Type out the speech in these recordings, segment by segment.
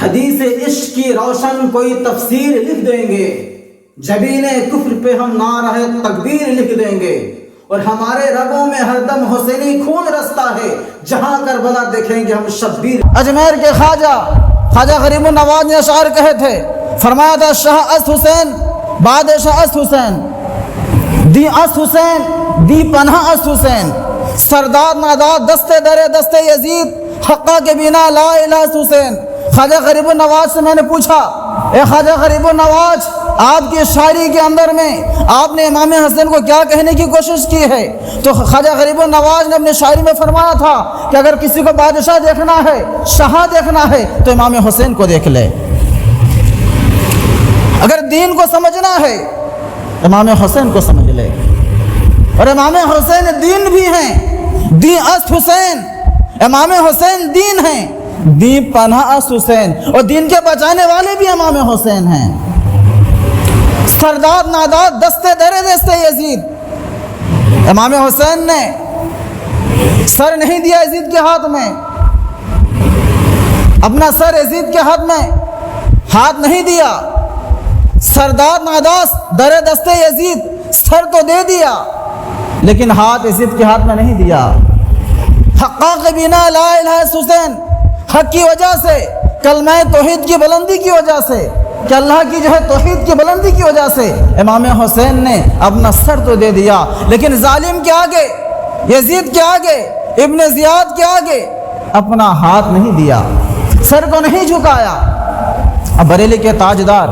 حدیث عشق کی روشن کوئی تفسیر لکھ دیں گے، جبین کفر پہ ہم نعرہ تکبیر لکھ دیں گے، اور ہمارے رگوں میں ہر دم حسینی خون رستا ہے، جہاں کربلا دیکھیں گے ہم شبیر۔ اجمیر کے خواجہ غریب النواز نے اشعار کہے تھے، فرمایا تھا شاہ اس حسین بادشاہ اس حسین، دی اس حسین دی پناہ اس حسین، سردار ناداد دستے درے دستے یزید، حقہ کے بنا لا الہ اس حسین۔ خواجہ غریب النواز سے میں نے پوچھا، اے خواجہ غریب النواز، آپ کی شاعری کے اندر میں آپ نے امام حسین کو کیا کہنے کی کوشش کی ہے؟ تو خواجہ غریب النواز نے اپنی شاعری میں فرمایا تھا کہ اگر کسی کو بادشاہ دیکھنا ہے، شاہ دیکھنا ہے تو امام حسین کو دیکھ لے، اگر دین کو سمجھنا ہے امام حسین کو سمجھ لے، اور امام حسین دین بھی ہیں، دی است حسین، امام حسین دین ہیں، دی پناہ است حسین، اور دین کے بچانے والے بھی امام حسین ہیں۔ سردار ناداد دستے درے دستے یزید، امام حسین نے سر نہیں دیا یزید کے ہاتھ میں، اپنا سر یزید کے ہاتھ میں ہاتھ نہیں دیا، سردار ناداد درے دستے یزید سر تو دے دیا لیکن ہاتھ یزید کے ہاتھ میں نہیں دیا۔ حقہ کے بنا لا الہ الا حسین، حق کی وجہ سے، کلمہ توحید کی بلندی کی وجہ سے، کہ اللہ کی جو ہے توحید کی بلندی کی وجہ سے امام حسین نے اپنا سر تو دے دیا، لیکن ظالم کے آگے، یزید کے آگے، ابن زیاد کے آگے اپنا ہاتھ نہیں دیا، سر کو نہیں جھکایا۔ اب بریلی کے تاجدار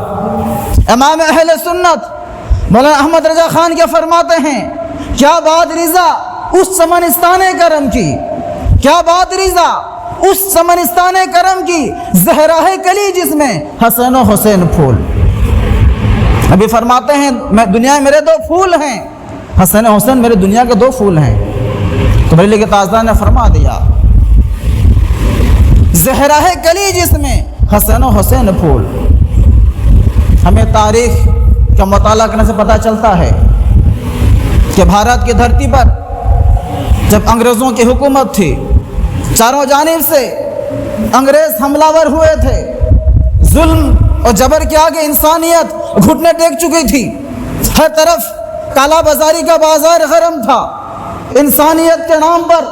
امام اہل سنت مولانا احمد رضا خان کیا فرماتے ہیں؟ کیا بات رضا اس چمنستان کرم کی، کیا بات رضا اس چمنستان کرم کی، زہرا ہے کلی جس میں حسن و حسین پھول۔ ابھی فرماتے ہیں میں دنیا میں میرے دو پھول ہیں، حسن و حسین میرے دنیا کے دو پھول ہیں۔ تو بریلی کے تاجدار نے فرما دیا زہرا ہے کلی جس میں حسن و حسین پھول۔ ہمیں تاریخ کا مطالعہ کرنے سے پتہ چلتا ہے کہ بھارت کی دھرتی پر جب انگریزوں کی حکومت تھی، چاروں جانب سے انگریز حملہ ور ہوئے تھے، ظلم اور جبر کے آگے انسانیت گھٹنے ٹیک چکی تھی، ہر طرف کالا بازاری کا بازار گرم تھا، انسانیت کے نام پر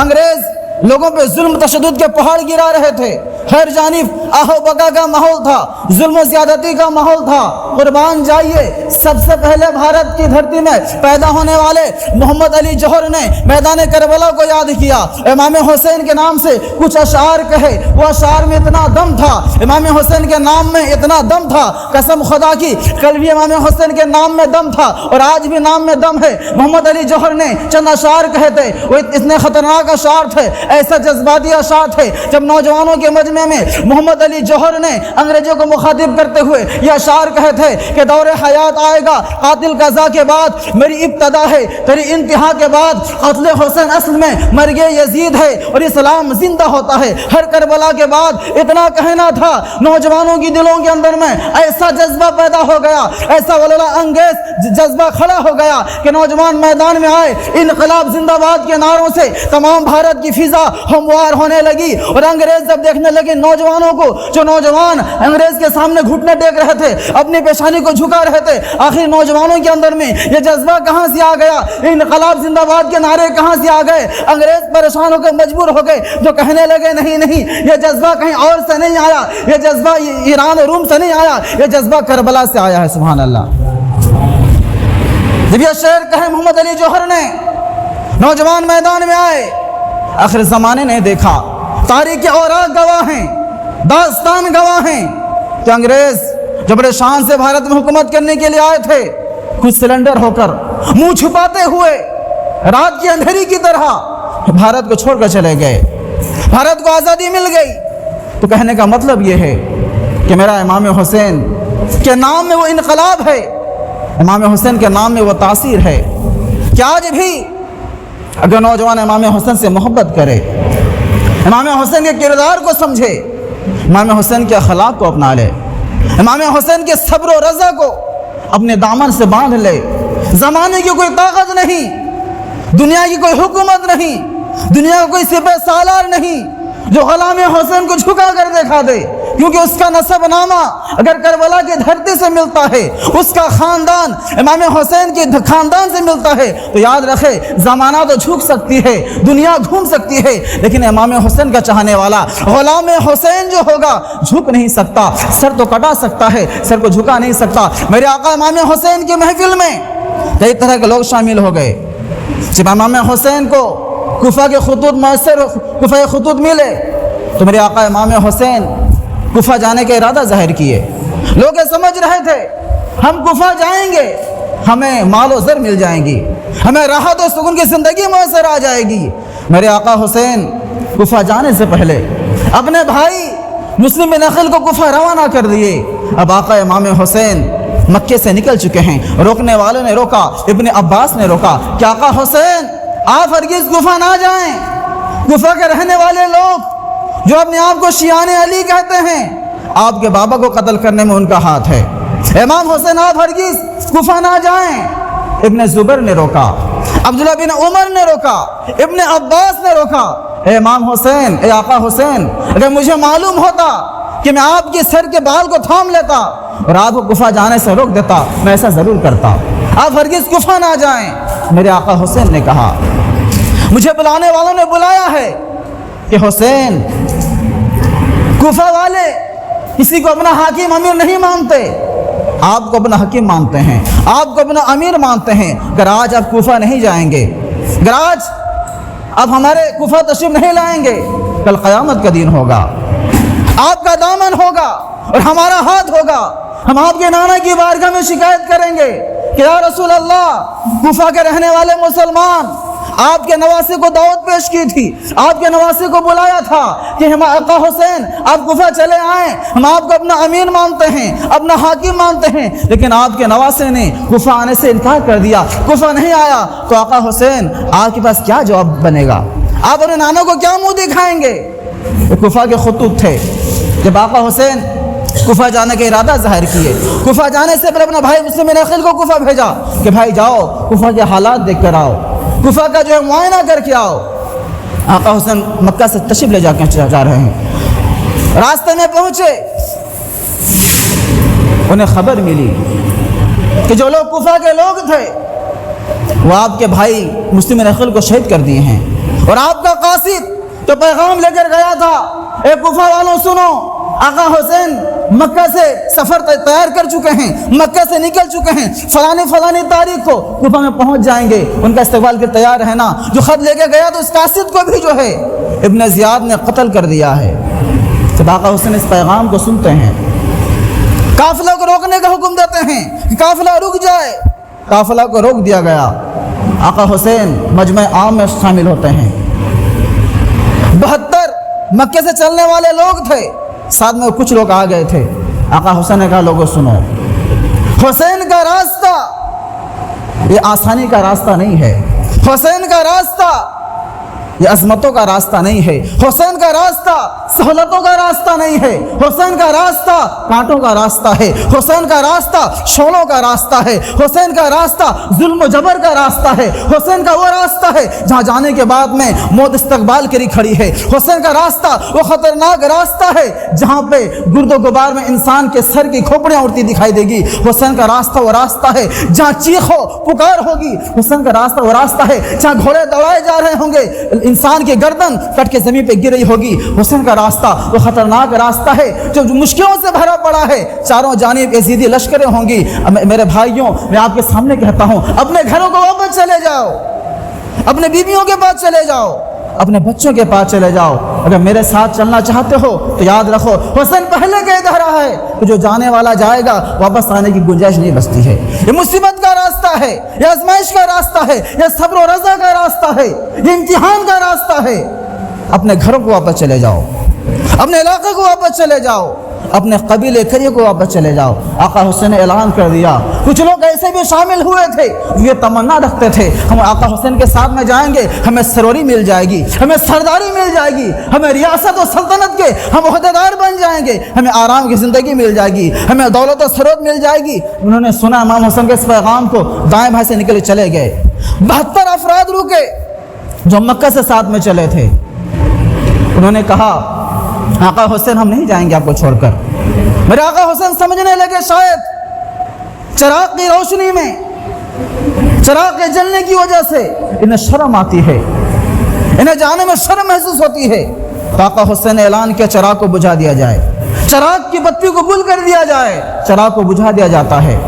انگریز لوگوں پہ ظلم تشدد کے پہاڑ گرا رہے تھے، ہر جانب آہو بکا کا ماحول تھا، ظلم و زیادتی کا ماحول تھا۔ قربان جائیے، سب سے پہلے بھارت کی دھرتی میں پیدا ہونے والے محمد علی جوہر نے میدان کربلا کو یاد کیا، امام حسین کے نام سے کچھ اشعار کہے، وہ اشعار میں اتنا دم تھا، امام حسین کے نام میں اتنا دم تھا، قسم خدا کی کل بھی امام حسین کے نام میں دم تھا اور آج بھی نام میں دم ہے۔ محمد علی جوہر نے چند اشعار کہے تھے، وہ اتنے خطرناک اشعار تھے، ایسا جذباتی اشعار تھے، جب نوجوانوں کے مجمع میں محمد علی جوہر نے انگریزوں کو مخاطب کرتے ہوئے یہ اشعار کہے تھے کہ دور حیات آئے گا قاتل قضا کے بعد، میری ابتدا ہے تیری انتہا کے بعد، قتل حسین اصل میں مرگ یزید ہے اور اسلام زندہ ہوتا ہے۔ ہر کربلا کے بعد اتنا کہنا تھا، نوجوانوں کی دلوں کے اندر میں ایسا جذبہ پیدا ہو گیا، ایسا ولولہ انگیز جذبہ کھڑا ہو گیا کہ نوجوان میدان میں آئے، انقلاب زندہ باد کے نعروں سے تمام بھارت کی فضا ہموار ہونے لگی، اور انگریز جب دیکھنے لگے نوجوانوں کو، جو نوجوان انگریز کے سامنے گھٹنے ٹیک رہے تھے، اپنی پیشانی کو جھکا رہے تھے، آخر نوجوانوں کے اندر میں یہ جذبہ کہاں سے آ گیا، انقلاب زندہ باد کے نعرے کہاں سے آ گئے؟ انگریز پریشان ہو کے مجبور ہو گئے، جو کہنے لگے نہیں یہ جذبہ کہیں اور سے نہیں آیا، یہ جذبہ ایران اور روم سے نہیں آیا، یہ جذبہ کربلا سے آیا ہے۔ سبحان اللہ۔ جب یہ شعر کہے محمد علی جوہر نے، نوجوان میدان میں آئے، آخر زمانے نے دیکھا، تاریخ کے اوراق گواہ ہیں، داستان گواہ ہیں کہ انگریز جو بڑے شان سے بھارت میں حکومت کرنے کے لیے آئے تھے، کچھ سلنڈر ہو کر منہ چھپاتے ہوئے رات کی اندھیری کی طرح بھارت کو چھوڑ کر چلے گئے، بھارت کو آزادی مل گئی۔ تو کہنے کا مطلب یہ ہے کہ میرا امام حسین کے نام میں وہ انقلاب ہے، امام حسین کے نام میں وہ تاثیر ہے کہ آج بھی اگر نوجوان امام حسین سے محبت کرے، امام حسین کے کردار کو سمجھے، امام حسین کے اخلاق کو اپنا لے، امام حسین کے صبر و رضا کو اپنے دامن سے باندھ لے، زمانے کی کوئی طاقت نہیں، دنیا کی کوئی حکومت نہیں، دنیا کا کوئی سپہ سالار نہیں جو غلام حسین کو جھکا کر دکھا دے کیونکہ اس کا نسب نامہ اگر کربلا کی دھرتی سے ملتا ہے، اس کا خاندان امام حسین کے خاندان سے ملتا ہے، تو یاد رکھے زمانہ تو جھک سکتی ہے، دنیا گھوم سکتی ہے، لیکن امام حسین کا چاہنے والا غلام حسین جو ہوگا جھک نہیں سکتا، سر تو کٹا سکتا ہے، سر کو جھکا نہیں سکتا۔ میرے آقا امام حسین کی محفل میں کئی طرح کے لوگ شامل ہو گئے۔ جب امام حسین کو کوفہ کے خطوط ملے تو میرے آقا امام حسین کوفہ جانے کا ارادہ ظاہر کیے۔ لوگ یہ سمجھ رہے تھے ہم کوفہ جائیں گے ہمیں مال و زر مل جائیں گی، ہمیں راحت و سکون کی زندگی میسر آ جائے گی۔ میرے آقا حسین کوفہ جانے سے پہلے اپنے بھائی مسلم بن عقیل کو کوفہ روانہ کر دیے۔ اب آقا امام حسین مکے سے نکل چکے ہیں، روکنے والوں نے روکا، ابن عباس نے روکا کہ آقا حسین آپ ہرگز کوفہ نہ جائیں۔ کوفہ کے رہنے والے لوگ جو اپنے آپ کو شیعان علی کہتے ہیں، آپ کے بابا کو قتل کرنے میں ان کا ہاتھ ہے، امام حسین آپ ہرگز کوفہ نہ جائیں۔ ابن زبیر نے روکا، عبداللہ بن عمر نے روکا، ابن عباس نے روکا۔ اے امام حسین، اے آقا حسین، اگر مجھے معلوم ہوتا کہ میں آپ کے سر کے بال کو تھام لیتا اور آپ کو کوفہ جانے سے روک دیتا، میں ایسا ضرور کرتا، آپ ہرگز کوفہ نہ جائیں۔ میرے آقا حسین نے کہا، مجھے بلانے والوں نے بلایا ہے کہ حسین، کوفہ والے کسی کو اپنا حاکم امیر نہیں مانتے، آپ کو اپنا حکیم مانتے ہیں، آپ کو اپنا امیر مانتے ہیں۔ اگر آج آپ کوفہ نہیں جائیں گے، اگر آج آپ ہمارے کوفہ تشریف نہیں لائیں گے، کل قیامت کا دن ہوگا، آپ کا دامن ہوگا اور ہمارا ہاتھ ہوگا۔ ہم آپ کے نانا کی بارگاہ میں شکایت کریں گے کہ یا رسول اللہ، کوفہ کے رہنے والے مسلمان آپ کے نواسی کو دعوت پیش کی تھی، آپ کے نواسی کو بلایا تھا کہ ہم آقا حسین آپ کوفہ چلے آئیں، ہم آپ کو اپنا امیر مانتے ہیں، اپنا حاکم مانتے ہیں، لیکن آپ کے نواسے نے کوفہ آنے سے انکار کر دیا، کوفہ نہیں آیا۔ تو آقا حسین آپ کے پاس کیا جواب بنے گا؟ آپ اپنے نانا کو کیا منہ دکھائیں گے؟ یہ کوفہ کے خطوط تھے۔ جب آقا حسین کوفہ جانے کا ارادہ ظاہر کیے، کوفہ جانے سے پہلے اپنا بھائی مسلم بن عقیل کو کوفہ بھیجا کہ بھائی جاؤ کوفہ کے حالات دیکھ کر آؤ، کوفہ کا جو ہے معائنہ کر کے آؤ۔ آقا حسین مکہ سے تشریف لے جا رہے ہیں، راستے میں پہنچے، انہیں خبر ملی کہ جو لوگ کوفہ کے لوگ تھے وہ آپ کے بھائی مسلم بن عقیل کو شہید کر دیے ہیں، اور آپ کا قاصد جو پیغام لے کر گیا تھا، اے کوفہ والوں سنو، آقا حسین مکہ سے سفر تیار کر چکے ہیں، مکہ سے نکل چکے ہیں، فلانی تاریخ کو کوفہ میں پہنچ جائیں گے، ان کا استقبال کے تیار رہنا۔ جو خط لے کے گیا تو اس قاصد کو بھی جو ہے ابن زیاد نے قتل کر دیا ہے۔ جب آقا حسین اس پیغام کو سنتے ہیں، قافلہ کو روکنے کا حکم دیتے ہیں کہ قافلہ رک جائے، قافلہ کو روک دیا گیا۔ آقا حسین مجمع عام میں شامل ہوتے ہیں، 72 مکے سے چلنے والے لوگ تھے، ساتھ میں کچھ لوگ آ گئے تھے۔ آقا حسین نے کہا لوگوں سنو، حسین کا راستہ یہ آسانی کا راستہ نہیں ہے، حسین کا راستہ یہ عظمتوں کا راستہ نہیں ہے، حسین کا راستہ سہولتوں کا راستہ نہیں ہے، حسین کا راستہ کانٹوں کا راستہ ہے، حسین کا راستہ شولوں کا راستہ ہے، حسین کا راستہ ظلم و جبر کا راستہ ہے، حسین کا وہ راستہ ہے جہاں جانے کے بعد میں موت استقبال کری کھڑی ہے، حسین کا راستہ وہ خطرناک راستہ ہے جہاں پہ گرد و غبار میں انسان کے سر کی کھوپڑیاں اڑتی دکھائی دے گی، حسین کا راستہ وہ راستہ ہے جہاں چیخ و پکار ہوگی، حسین کا راستہ وہ راستہ ہے جہاں گھوڑے دوڑائے جا رہے ہوں گے، انسان کی گردن کٹ کے زمین پہ گر رہی ہوگی، حسین کا راستہ وہ خطرناک راستہ ہے جو مشکلوں سے بھرا پڑا ہے، چاروں جانب یزیدی لشکریں ہوں گی۔ میرے بھائیوں، میں آپ کے سامنے کہتا ہوں، اپنے گھروں کو واپس چلے جاؤ، اپنے بیویوں کے پاس چلے جاؤ، اپنے بچوں کے پاس چلے جاؤ۔ اگر میرے ساتھ چلنا چاہتے ہو تو یاد رکھو، حسین پہلے کہہ رہا ہے کہ جو جانے والا جائے گا واپس آنے کی گنجائش نہیں بچتی ہے۔ یہ مصیبت کا راستہ ہے، یہ آزمائش کا راستہ ہے، یہ صبر و رضا کا راستہ ہے، یہ امتحان کا راستہ ہے۔ اپنے گھروں کو واپس چلے جاؤ، اپنے علاقے کو واپس چلے جاؤ، اپنے قبیلے قریے کو واپس چلے جاؤ۔ آقا حسین نے اعلان کر دیا۔ کچھ لوگ ایسے بھی شامل ہوئے تھے جو یہ تمنا رکھتے تھے ہم آقا حسین کے ساتھ میں جائیں گے، ہمیں سروری مل جائے گی، ہمیں سرداری مل جائے گی، ہمیں ریاست و سلطنت کے ہم عہدیدار بن جائیں گے، ہمیں آرام کی زندگی مل جائے گی، ہمیں دولت و ثروت مل جائے گی۔ انہوں نے سنا امام حسین کے اس پیغام کو، دائیں بھائی سے نکل چلے گئے۔ 72 افراد رکے جو مکہ سے ساتھ میں چلے تھے۔ انہوں نے کہا آقا حسین ہم نہیں جائیں گے آپ کو چھوڑ کر. میرے آقا حسین سمجھنے لگے شاید چراغ کی روشنی میں، چراغ کے جلنے کی وجہ سے انہیں شرم آتی ہے، انہیں جانے میں شرم محسوس ہوتی ہے. تو آقا حسین نے اعلان کیا چراغ کو بجھا دیا جائے، چراغ کی بتی کو گل کر دیا جائے، چراغ کو بجھا دیا جاتا ہے.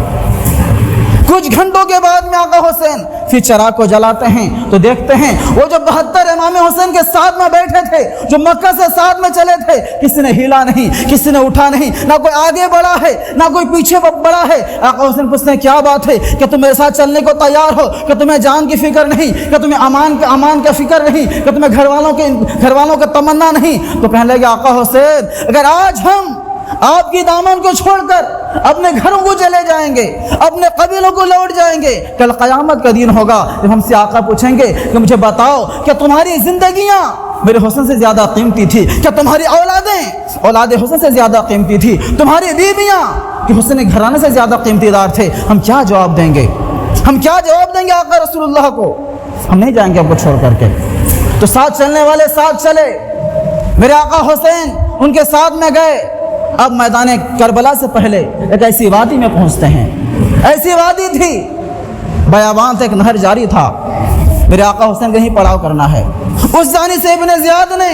کچھ گھنٹوں کے بعد میں آقا حسین پھر چراغ کو جلاتے ہیں تو دیکھتے ہیں وہ جو 72 امام حسین کے ساتھ میں بیٹھے تھے، جو مکہ سے ساتھ میں چلے تھے، کسی نے ہلا نہیں، کسی نے اٹھا نہیں، نہ کوئی آگے بڑھا ہے نہ کوئی پیچھے بڑھا ہے. آقا حسین پوچھتے ہیں کیا بات ہے کہ تم میرے ساتھ چلنے کو تیار ہو، کہ تمہیں جان کی فکر نہیں، کہ تمہیں امان کا فکر نہیں، کہ تمہیں گھر والوں کا تمنا نہیں. تو کہنے لگے آقا حسین اگر آج ہم آپ کی دامن کو چھوڑ کر اپنے گھروں کو چلے جائیں گے، اپنے قبیلوں کو لوٹ جائیں گے، کل قیامت کا دن ہوگا جب ہم سے آقا پوچھیں گے کہ مجھے بتاؤ کہ تمہاری زندگیاں میرے حسن سے زیادہ قیمتی تھی، کیا تمہاری اولاد حسن سے زیادہ قیمتی تھی، تمہاری بیویاں کہ حسن گھرانے سے زیادہ قیمتی دار تھے، ہم کیا جواب دیں گے؟ ہم کیا جواب دیں گے آقا رسول اللہ کو؟ ہم نہیں جائیں گے آپ کو چھوڑ کر کے. تو ساتھ چلنے والے ساتھ چلے، میرے آقا حسین ان کے ساتھ میں گئے. اب میدان کربلا سے پہلے ایک ایسی وادی میں پہنچتے ہیں، ایسی وادی تھی بیابان سے ایک نہر جاری تھا. میرے آقا حسین کہیں پڑاؤ کرنا ہے. اس جانب سے ابن زیاد نے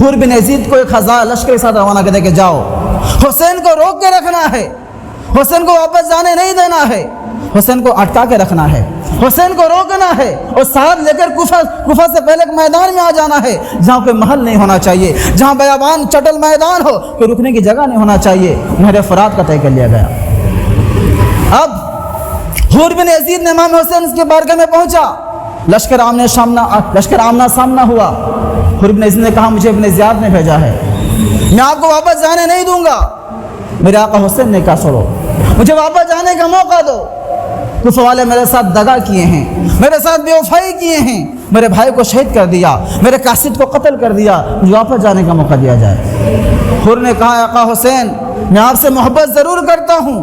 حور بن یزید کو ایک ہزار لشکر کے ساتھ روانہ کر دے کہ جاؤ حسین کو روک کے رکھنا ہے، حسین کو واپس جانے نہیں دینا ہے، حسین کو اٹکا کے رکھنا ہے، حسین کو روکنا ہے اور ساتھ لے کر کوفہ سے پہلے ایک میدان میں آ جانا ہے جہاں کوئی محل نہیں ہونا چاہیے، جہاں بیابان چٹل میدان ہو، کوئی رکنے کی جگہ نہیں ہونا چاہیے. نہر فرات کا طے کر لیا گیا. اب حور بن یزید نے امام حسین کے بارگاہ میں پہنچا، لشکر آمنا سامنا ہوا. حور بن یزید نے کہا مجھے ابن زیاد نے بھیجا ہے، میں آپ کو واپس جانے نہیں دوں گا. میرے آقا حسین نے کہا چھوڑو مجھے واپس جانے کا موقع دو، کوفہ والے میرے ساتھ دغا کیے ہیں، میرے ساتھ بے وفائی کیے ہیں، میرے بھائی کو شہید کر دیا، میرے قاصد کو قتل کر دیا، مجھے واپس جانے کا موقع دیا جائے. حور نے کہا آقا حسین میں آپ سے محبت ضرور کرتا ہوں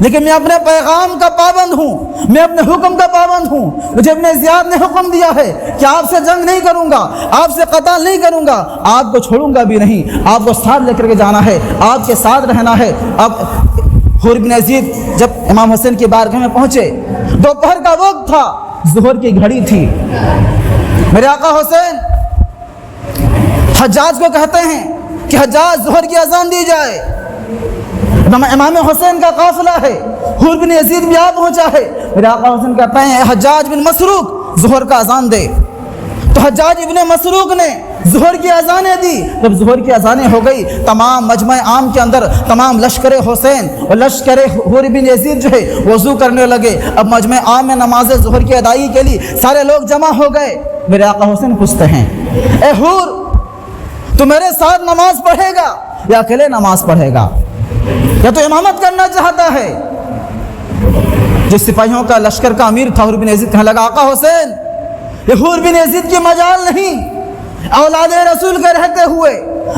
لیکن میں اپنے پیغام کا پابند ہوں، میں اپنے حکم کا پابند ہوں. مجھے ابن زیاد نے حکم دیا ہے کہ آپ سے جنگ نہیں کروں گا، آپ سے قتال نہیں کروں گا، آپ کو چھوڑوں گا بھی نہیں، آپ کو ساتھ لے کر کے جانا ہے، آپ کے ساتھ رہنا ہے. اب حور بن یزید جب امام حسین کی بارگاہ میں پہنچے، دوپہر کا وقت تھا، ظہر کی گھڑی تھی. میرے آقا حسین حجاج کو کہتے ہیں کہ حجاج ظہر کی اذان دی جائے. امام حسین کا قافلہ ہے، حور بن یزید بھی آ پہنچا ہے. میرے آقا حسین کہتے ہیں حجاج بن مسروق ظہر کا اذان دے. تو حجاج ابن مسروق نے ظہر کی اذانیں دی. جب ظہر کی اذانیں ہو گئی، تمام مجمع عام کے اندر تمام لشکر حسین اور لشکر حور بن یزید جو ہے وضو کرنے لگے. اب مجمع عام میں نماز ظہر کی ادائیگی کے لیے سارے لوگ جمع ہو گئے. میرے آقا حسین پوچھتے ہیں اے حور تو میرے ساتھ نماز پڑھے گا یا اکیلے نماز پڑھے گا، یا تو امامت کرنا چاہتا ہے؟ جو سپاہیوں کا لشکر کا امیر تھا حور بن یزید کہنے لگا آقا حسین یہ حور بن یزید کی مجال نہیں، اولاد رسول کے رہتے ہوئے،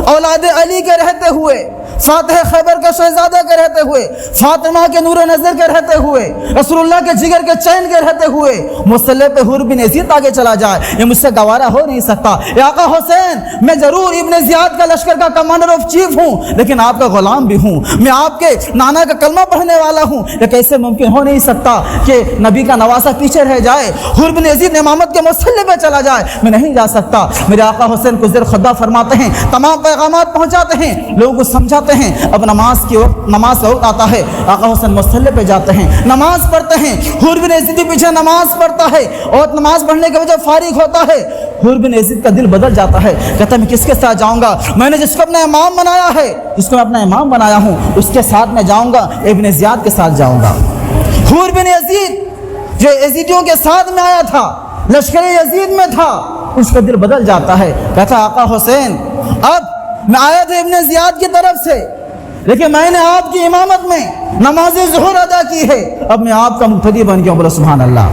اولاد علی کے رہتے ہوئے، فاتح خیبر کے شہزادہ کے رہتے ہوئے، فاطمہ کے نور نظر کے رہتے ہوئے، رسول اللہ کے جگر کے چین کے رہتے ہوئے مسلح پہ حور بن یزید آگے چلا جائے، یہ مجھ سے گوارا ہو نہیں سکتا. اے آقا حسین میں ضرور ابن زیاد کا لشکر کا کمانڈر آف چیف ہوں لیکن آپ کا غلام بھی ہوں، میں آپ کے نانا کا کلمہ پڑھنے والا ہوں. یہ کیسے ممکن ہو نہیں سکتا کہ نبی کا نواسہ پیچھے رہ جائے، حور بن یزید امامت کے مسلح پہ چلا جائے، میں نہیں جا سکتا. میرے آقا حسین کچھ دیر خطبہ فرماتے ہیں، تمام پیغامات پہنچاتے ہیں، لوگوں کو سمجھاتے ہیں. اب نماز کا وقت آتا ہے، آقا حسین مصلی پہ جاتے ہیں، نماز پڑھتے ہیں. حور بن یزید کے پیچھے نماز پڑھتا ہے اور نماز پڑھنے کے بعد فارغ ہوتا ہے، حور بن یزید کا دل بدل جاتا ہے. کہتا ہے میں کس کے ساتھ جاؤں گا؟ میں نے جس کو اپنا امام بنایا ہے، جس کو میں اپنا امام بنایا ہوں اس کے ساتھ میں جاؤں گا، ابن زیاد کے ساتھ جاؤں گا. حور بن یزید جو یزیدیوں کے ساتھ میں آیا تھا، لشکر یزید میں تھا، اس کا دل بدل جاتا ہے. کہتا ہے آقا حسین اب میں آیا تھا ابن زیاد کی طرف سے لیکن میں نے آپ کی امامت میں نماز ظہر ادا کی ہے، اب میں آپ کا مقتدی بن گیا ہوں. بولو سبحان اللہ.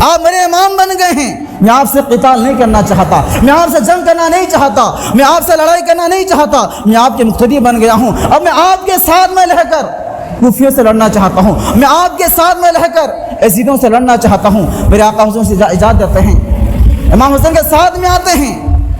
آپ میرے امام بن گئے ہیں، میں آپ سے قتال نہیں کرنا چاہتا، میں آپ سے جنگ کرنا نہیں چاہتا، میں آپ سے لڑائی کرنا نہیں چاہتا، میں آپ کے مقتدی بن گیا ہوں. اب میں آپ کے ساتھ میں رہ کر کوفیوں سے لڑنا چاہتا ہوں، میں آپ کے ساتھ میں رہ کر یزیدوں سے لڑنا چاہتا ہوں. میرے آقا حسین سے اجازت دیتے ہیں، امام حسین کے ساتھ میں آتے ہیں.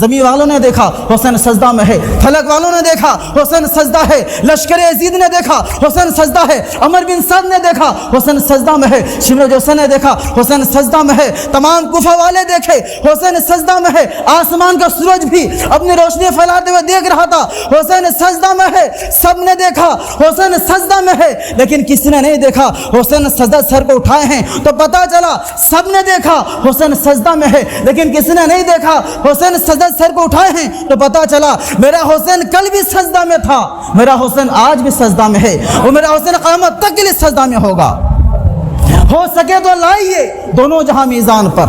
زمین والوں نے دیکھا حسین سجدہ میں ہے، فلک والوں نے دیکھا حسین سجدہ ہے، لشکر یزید نے دیکھا حسین سجدہ ہے، عمر بن سعد نے دیکھا حسین سجدہ میں ہے، شمر جوسن نے دیکھا حسین سجدہ میں ہے، تمام کوفہ والے دیکھے حسین سجدہ میں ہے، آسمان کا سورج بھی اپنی روشنی پھیلاتے ہوئے دیکھ رہا تھا حسین سجدہ میں ہے، سب نے دیکھا حسین سجدہ میں ہے، لیکن کسی نے نہیں دیکھا حسین سجدہ سر کو اٹھائے ہیں تو پتا چلا سب نے دیکھا حسین سجدہ میں ہے، لیکن کسی نے نہیں دیکھا حسین سجدہ سر کو اٹھائے ہیں تو پتا چلا میرا حسین کل بھی سجدہ میں تھا، میرا حسین آج بھی سجدہ میں ہے، اور میرا حسین قیامت تک کے لیے سجدہ میں ہوگا۔ ہو سکے تو لائیے دونوں جہاں میزان پر۔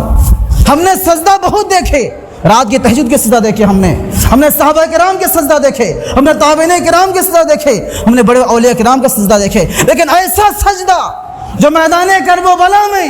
ہم نے سجدہ بہت دیکھے، رات کی تہجد کے سجدہ دیکھے، ہم نے صحابہ کرام کے سجدہ دیکھے، ہم نے تابعین کرام کے سجدہ دیکھے، ہم نے بڑے اولیاء کرام کے سجدہ دیکھے، لیکن ایسا سجدہ جو میدان کرب و بلا میں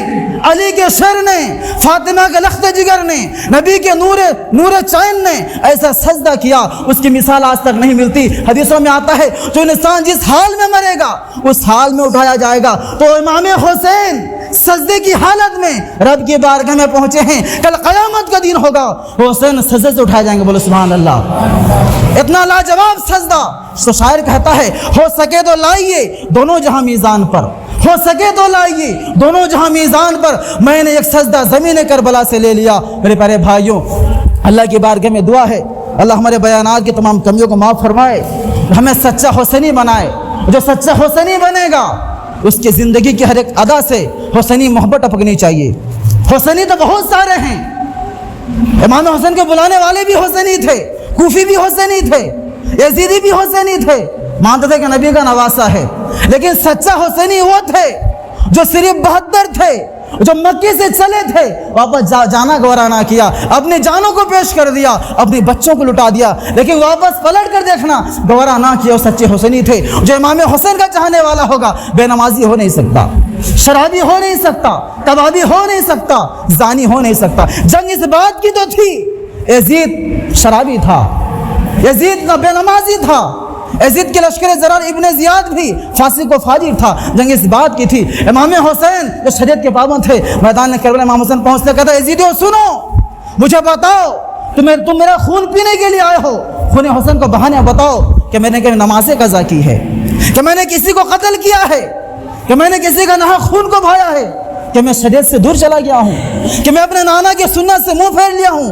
علی کے سر نے، فاطمہ کے لخت جگر نے، نبی کے نور چین نے ایسا سجدہ کیا، اس کی مثال آج تک نہیں ملتی۔ حدیثوں میں آتا ہے جو انسان جس حال میں مرے گا اس حال میں اٹھایا جائے گا، تو امام حسین سجدے کی حالت میں رب کی بارگاہ میں پہنچے ہیں، کل قیامت کا دن ہوگا، حسین سجدے سے اٹھائے جائیں گے، بولو سبحان اللہ۔ اتنا لاجواب سجدہ، تو شاعر کہتا ہے ہو سکے تو لائیے دونوں جہاں میزان پر، ہو سکے تو لائیے دونوں جہاں میزان پر، میں نے ایک سجدہ زمین کربلا سے لے لیا۔ میرے پیارے بھائیوں، اللہ کی بارگاہ میں دعا ہے اللہ ہمارے بیانات کی تمام کمیوں کو معاف فرمائے، ہمیں سچا حسینی بنائے۔ جو سچا حسینی بنے گا اس کی زندگی کی ہر ایک ادا سے حسینی محبت ٹپکنی چاہیے۔ حسینی تو بہت سارے ہیں، امام حسین کے بلانے والے بھی حسینی تھے، کوفی بھی حسینی تھے، یزیدی بھی حسینی تھے، مانتے تھے کہ نبی کا نواسہ ہے، لیکن سچا حسینی وہ تھے جو صرف 72 تھے، جو مکے سے چلے تھے، واپس جانا گوارا نہ کیا، اپنی جانوں کو پیش کر دیا، اپنے بچوں کو لٹا دیا، لیکن واپس پلٹ کر دیکھنا گوارا نہ کیا، وہ سچے حسینی تھے۔ جو امام حسین کا چاہنے والا ہوگا بے نمازی ہو نہیں سکتا، شرابی ہو نہیں سکتا، کبابی ہو نہیں سکتا، زانی ہو نہیں سکتا۔ جنگ اس بات کی تو تھی، یزید شرابی تھا، یزید نہ بے نمازی تھا، یزید کے لشکر زرار ابن زیاد بھی فاسق و فاجر تھا، جنگ اس بات کی تھی۔ امام حسین جو شریعت کے پابند تھے، میدان کربلا امام حسین پہنچتے کہتا یزیدیو سنو، مجھے بتاؤ تم میرا خون پینے کے لیے آئے ہو، خون حسین کو بہانے بتاؤ کہ میں نے کبھی نماز قضا کی ہے، کہ میں نے کسی کو قتل کیا ہے، کہ میں نے کسی کا نہ خون کو بہایا ہے، کہ میں شریعت سے دور چلا گیا ہوں، کہ میں اپنے نانا کی سنت سے منہ پھیر لیا ہوں۔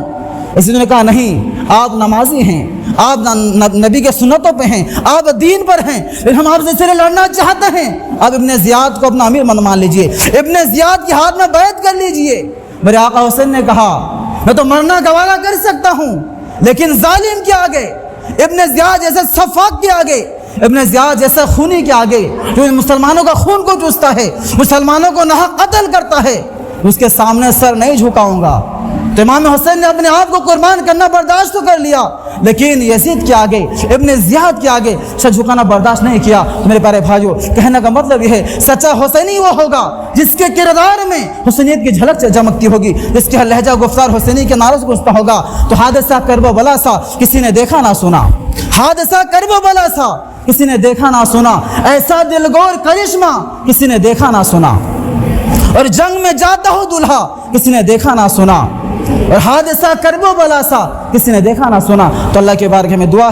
اسی نے کہا نہیں، آپ نمازی ہیں، آپ نبی کے سنتوں پہ ہیں، آپ دین پر ہیں، لیکن ہم آپ سے اس لیے لڑنا چاہتے ہیں، آپ ابن زیاد کو اپنا امیر مان لیجئے، ابن زیاد کے ہاتھ میں بیعت کر لیجئے۔ میرے آقا حسین نے کہا میں تو مرنا گوارا کر سکتا ہوں، لیکن ظالم کے آگے، ابن زیاد جیسے سفاک کے آگے، ابن زیاد جیسے خونی کے آگے جو مسلمانوں کا خون کو چوستا ہے، مسلمانوں کو ناحق قتل کرتا ہے، اس کے سامنے سر نہیں جھکاؤں گا۔ تو امام حسین نے اپنے آپ کو قربان کرنا برداشت تو کر لیا، لیکن یزید کے آگے، ابن زیاد کے آگے سر جھکانا برداشت نہیں کیا۔ میرے پیارے بھائیو، کہنے کا مطلب یہ ہے سچا حسینی وہ ہوگا جس کے کردار میں حسینیت کی جھلک چمکتی ہوگی، جس کے لہجہ گفتار حسینی کے نعروں سے گونجتا ہوگا۔ تو حادثہ کرب و بلا سا کسی نے دیکھا نہ سنا، حادثہ کرب و بلا سا کسی نے دیکھا نہ سنا، ایسا دلگور کرشمہ کسی نے دیکھا نہ سنا، اور جنگ میں جاتا ہو دلہا کسی نے دیکھا نہ سنا، اور حادثہ کرب و بلا سا کسی نے دیکھا نہ سنا۔ تو اللہ کے بارگاہ میں دعا